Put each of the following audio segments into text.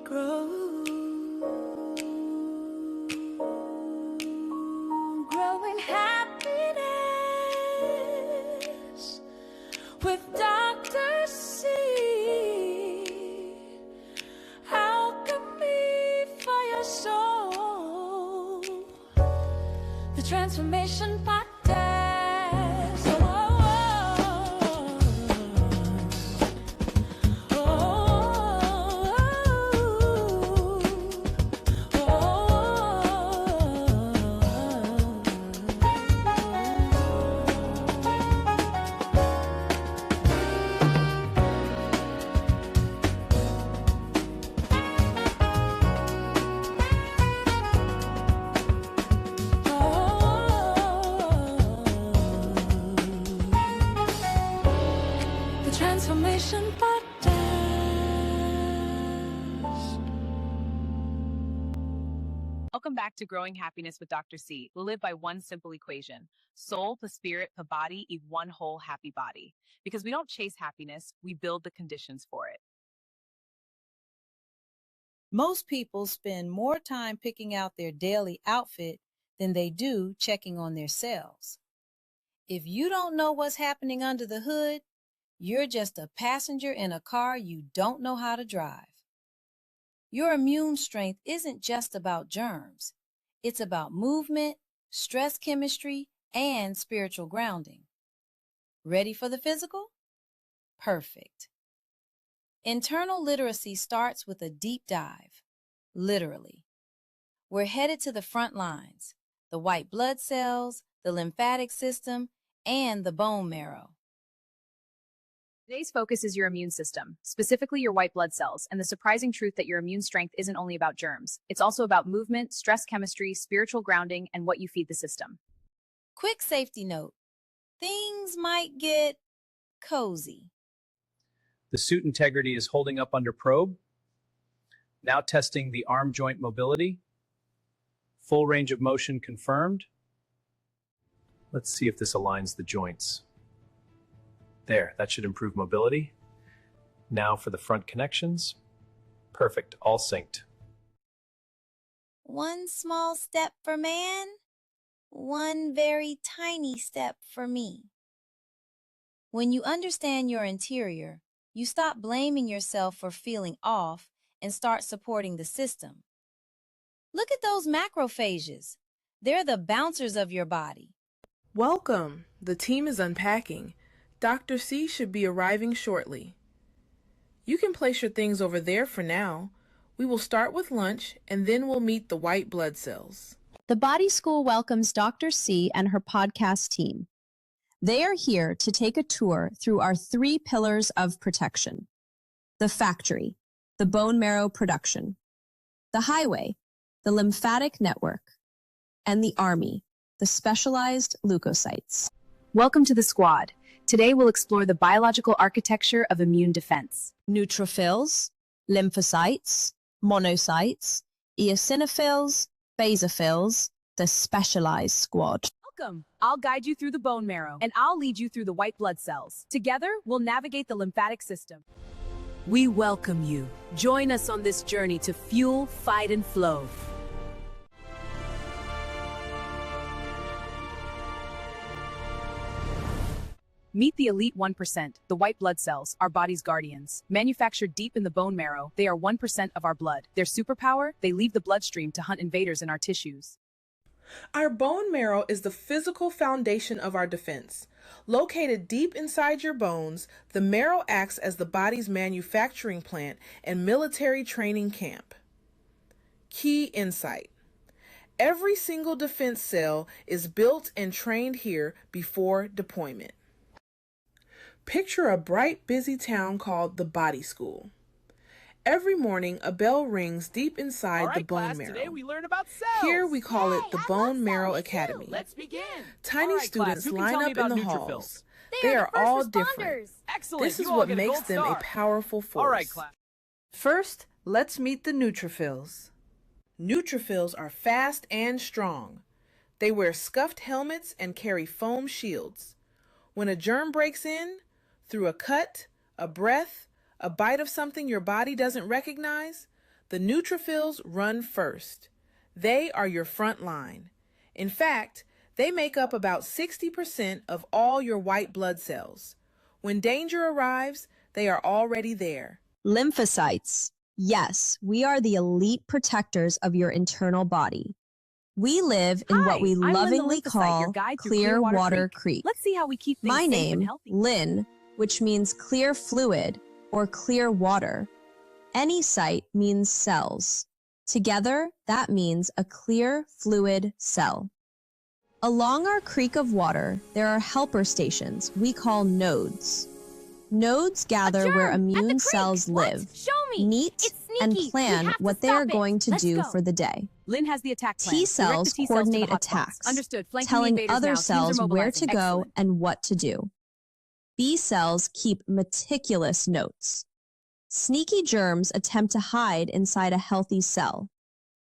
grow. Growing happiness with Dr. C. Alchemy for your soul. The transformation podcast. Transformation Podcast. Welcome back to Growing Happiness with Dr. C. We live by one simple equation. Soul plus spirit plus body equals one whole happy body. Because we don't chase happiness, we build the conditions for it. Most people spend more time picking out their daily outfit than they do checking on their cells. If you don't know what's happening under the hood, you're just a passenger in a car you don't know how to drive. Your immune strength isn't just about germs. It's about movement, stress chemistry, and spiritual grounding. Ready for the physical? Perfect. Internal literacy starts with a deep dive, literally. We're headed to the front lines, the white blood cells, the lymphatic system, and the bone marrow. Today's focus is your immune system, specifically your white blood cells, and the surprising truth that your immune strength isn't only about germs. It's also about movement, stress chemistry, spiritual grounding, and what you feed the system. Quick safety note. Things might get cozy. The suit integrity is holding up under probe. Now testing the arm joint mobility. Full range of motion confirmed. Let's see if this aligns the joints. There, that should improve mobility. Now for the front connections. Perfect, all synced. One small step for man, one very tiny step for me. When you understand your interior, you stop blaming yourself for feeling off and start supporting the system. Look at those macrophages. They're the bouncers of your body. Welcome. The team is unpacking. Dr. C should be arriving shortly. You can place your things over there for now. We will start with lunch and then we'll meet the white blood cells. The Body School welcomes Dr. C and her podcast team. They are here to take a tour through our 3 pillars of protection. The factory, the bone marrow production. The highway, the lymphatic network. And the army, the specialized leukocytes. Welcome to the squad. Today we'll explore the biological architecture of immune defense. Neutrophils, lymphocytes, monocytes, eosinophils, basophils, the specialized squad. Welcome. I'll guide you through the bone marrow, and I'll lead you through the white blood cells. Together, we'll navigate the lymphatic system. We welcome you. Join us on this journey to fuel, fight, and flow. Meet the elite 1%, the white blood cells, our body's guardians. Manufactured deep in the bone marrow, they are 1% of our blood. Their superpower? They leave the bloodstream to hunt invaders in our tissues. Our bone marrow is the physical foundation of our defense. Located deep inside your bones, the marrow acts as the body's manufacturing plant and military training camp. Key insight. Every single defense cell is built and trained here before deployment. Picture a bright, busy town called the Body School. Every morning, a bell rings deep inside the bone marrow. Today we learn about cells. Here we call it the Bone Marrow Academy. Let's begin. Tiny students line up in the halls. They are the all first different. Excellent. This is You all what get a makes gold them a star. powerful force. All right, class. First, let's meet the neutrophils. Neutrophils are fast and strong. They wear scuffed helmets and carry foam shields. When a germ breaks in, through a cut, a breath, a bite of something your body doesn't recognize, The neutrophils run first. They are your front line. In fact, they make up about 60% of all your white blood cells. When danger arrives, they are already there. Lymphocytes. Yes, we are the elite protectors of your internal body. We live in what we I'm Lynn the lovingly Lymphocyte, call your guide through Clearwater Creek. Let's see how we keep things My safe and name, healthy. Lynn, which means clear fluid or clear water. Any site means cells. Together, that means a clear fluid cell. Along our creek of water, there are helper stations we call nodes. Nodes gather where immune cells live, meet, and plan what they are going to do for the day. Lynn has the attack plan. T cells Direct the T cells to the coordinate hot spots. attacks, Understood. Flanking the telling invaders other now. Teams are cells where mobilizing. to go Excellent. and what to do. B cells keep meticulous notes. Sneaky germs attempt to hide inside a healthy cell.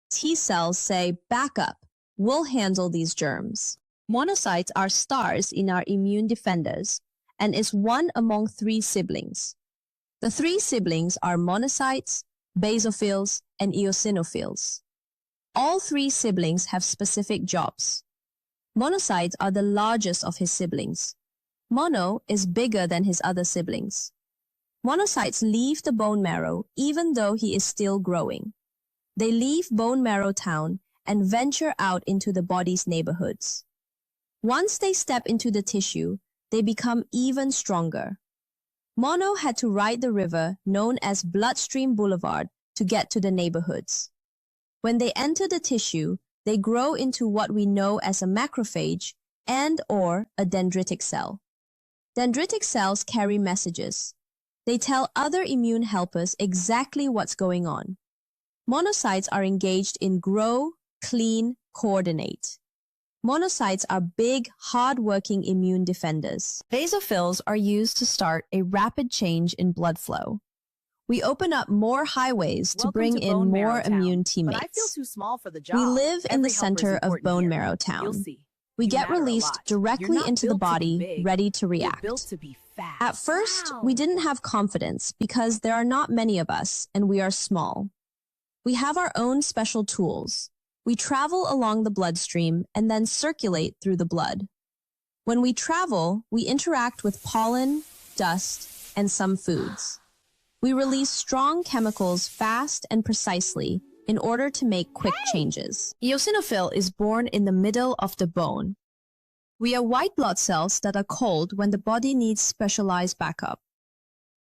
T cells say, back up, we'll handle these germs. Monocytes are stars in our immune defenders and is one among three siblings. The three siblings are monocytes, basophils, and eosinophils. All three siblings have specific jobs. Monocytes are the largest of his siblings. Mono is bigger than his other siblings. Monocytes leave the bone marrow even though he is still growing. They leave bone marrow town and venture out into the body's neighborhoods. Once they step into the tissue, they become even stronger. Mono had to ride the river known as Bloodstream Boulevard to get to the neighborhoods. When they enter the tissue, they grow into what we know as a macrophage and/or a dendritic cell. Dendritic cells carry messages. They tell other immune helpers exactly what's going on. Monocytes are engaged in grow, clean, coordinate. Monocytes are big, hard-working immune defenders. Basophils are used to start a rapid change in blood flow. We open up more highways to Welcome bring to in Bone more Marrow Town. immune But I feel teammates. too small for the job. We live in the Every helper's center of important Bone here. Marrow You'll Town. see. We You get matter a released lot. You're directly not into the built to be body, big. ready to You're react. built to be fast. At first, we didn't have confidence because there are not many of us and we are small. We have our own special tools. We travel along the bloodstream and then circulate through the blood. When we travel, we interact with pollen, dust, and some foods. We release strong chemicals fast and precisely in order to make quick changes. Eosinophil is born in the middle of the bone. We are white blood cells that are cold when the body needs specialized backup.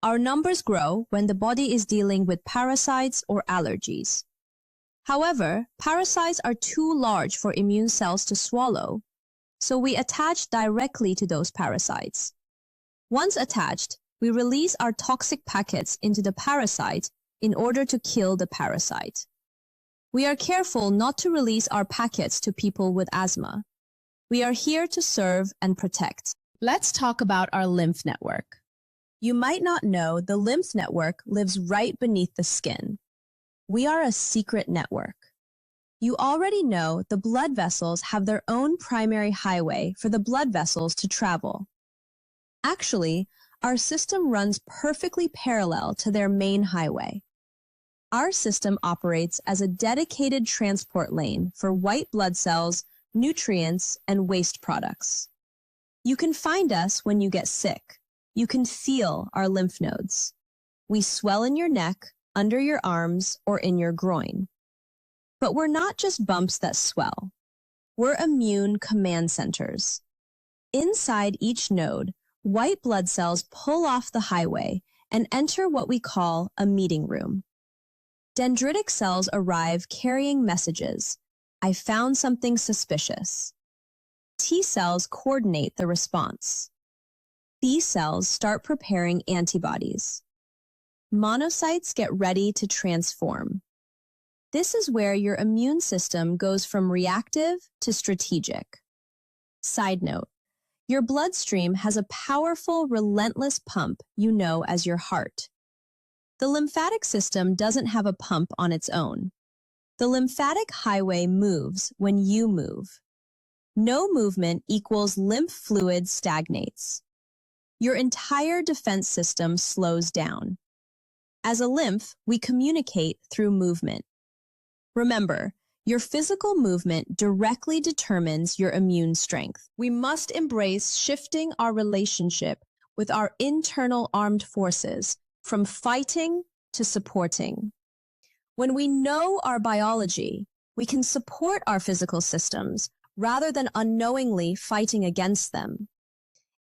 Our numbers grow when the body is dealing with parasites or allergies. However, parasites are too large for immune cells to swallow, so we attach directly to those parasites. Once attached, we release our toxic packets into the parasite in order to kill the parasite. We are careful not to release our packets to people with asthma. We are here to serve and protect. Let's talk about our lymph network. You might not know the lymph network lives right beneath the skin. We are a secret network. You already know the blood vessels have their own primary highway for the blood vessels to travel. Actually, our system runs perfectly parallel to their main highway. Our system operates as a dedicated transport lane for white blood cells, nutrients, and waste products. You can find us when you get sick. You can feel our lymph nodes. We swell in your neck, under your arms, or in your groin. But we're not just bumps that swell. We're immune command centers. Inside each node, white blood cells pull off the highway and enter what we call a meeting room. Dendritic cells arrive carrying messages. I found something suspicious. T cells coordinate the response. B cells start preparing antibodies. Monocytes get ready to transform. This is where your immune system goes from reactive to strategic. Side note, your bloodstream has a powerful, relentless pump you know as your heart. The lymphatic system doesn't have a pump on its own. The lymphatic highway moves when you move. No movement equals lymph fluid stagnates. Your entire defense system slows down. As a lymph, we communicate through movement. Remember, your physical movement directly determines your immune strength. We must embrace shifting our relationship with our internal armed forces from fighting to supporting. When we know our biology, we can support our physical systems rather than unknowingly fighting against them.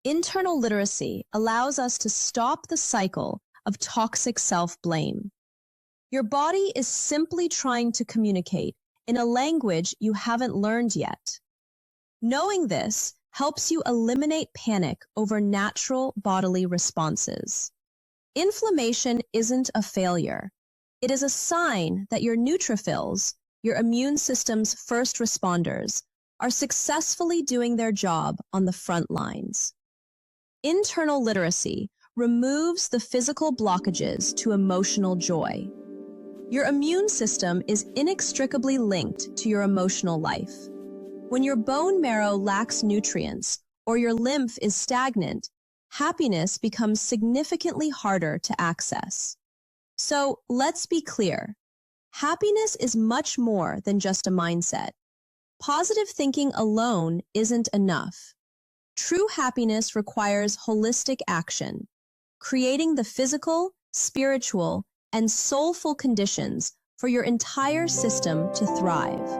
Internal literacy allows us to stop the cycle of toxic self-blame. Your body is simply trying to communicate in a language you haven't learned yet. Knowing this helps you eliminate panic over natural bodily responses. Inflammation isn't a failure. It is a sign that your neutrophils, your immune system's first responders, are successfully doing their job on the front lines. Internal literacy removes the physical blockages to emotional joy. Your immune system is inextricably linked to your emotional life. When your bone marrow lacks nutrients or your lymph is stagnant, happiness becomes significantly harder to access. So let's be clear. Happiness is much more than just a mindset. Positive thinking alone isn't enough. True happiness requires holistic action, creating the physical, spiritual, and soulful conditions for your entire system to thrive.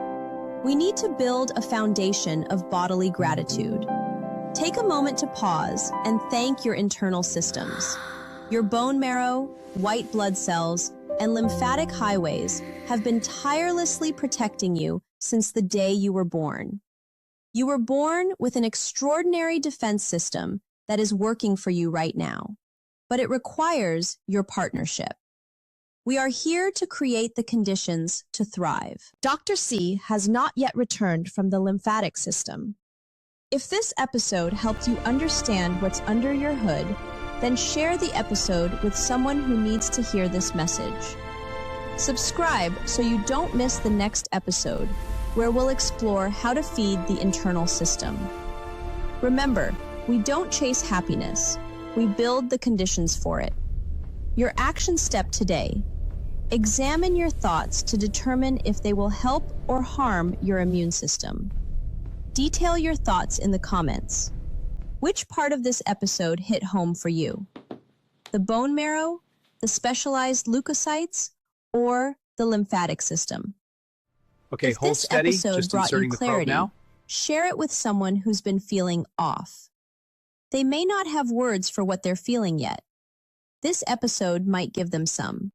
We need to build a foundation of bodily gratitude. Take a moment to pause and thank your internal systems. Your bone marrow, white blood cells, and lymphatic highways have been tirelessly protecting you since the day you were born. You were born with an extraordinary defense system that is working for you right now, but it requires your partnership. We are here to create the conditions to thrive. Dr. C has not yet returned from the lymphatic system. If this episode helped you understand what's under your hood, then share the episode with someone who needs to hear this message. Subscribe so you don't miss the next episode, where we'll explore how to feed the internal system. Remember, we don't chase happiness, we build the conditions for it. Your action step today: examine your thoughts to determine if they will help or harm your immune system. Detail your thoughts in the comments. Which part of this episode hit home for you? The bone marrow, the specialized leukocytes, or the lymphatic system? Okay, If hold this steady, episode just brought you inserting the probe clarity, now. share it with someone who's been feeling off. They may not have words for what they're feeling yet. This episode might give them some.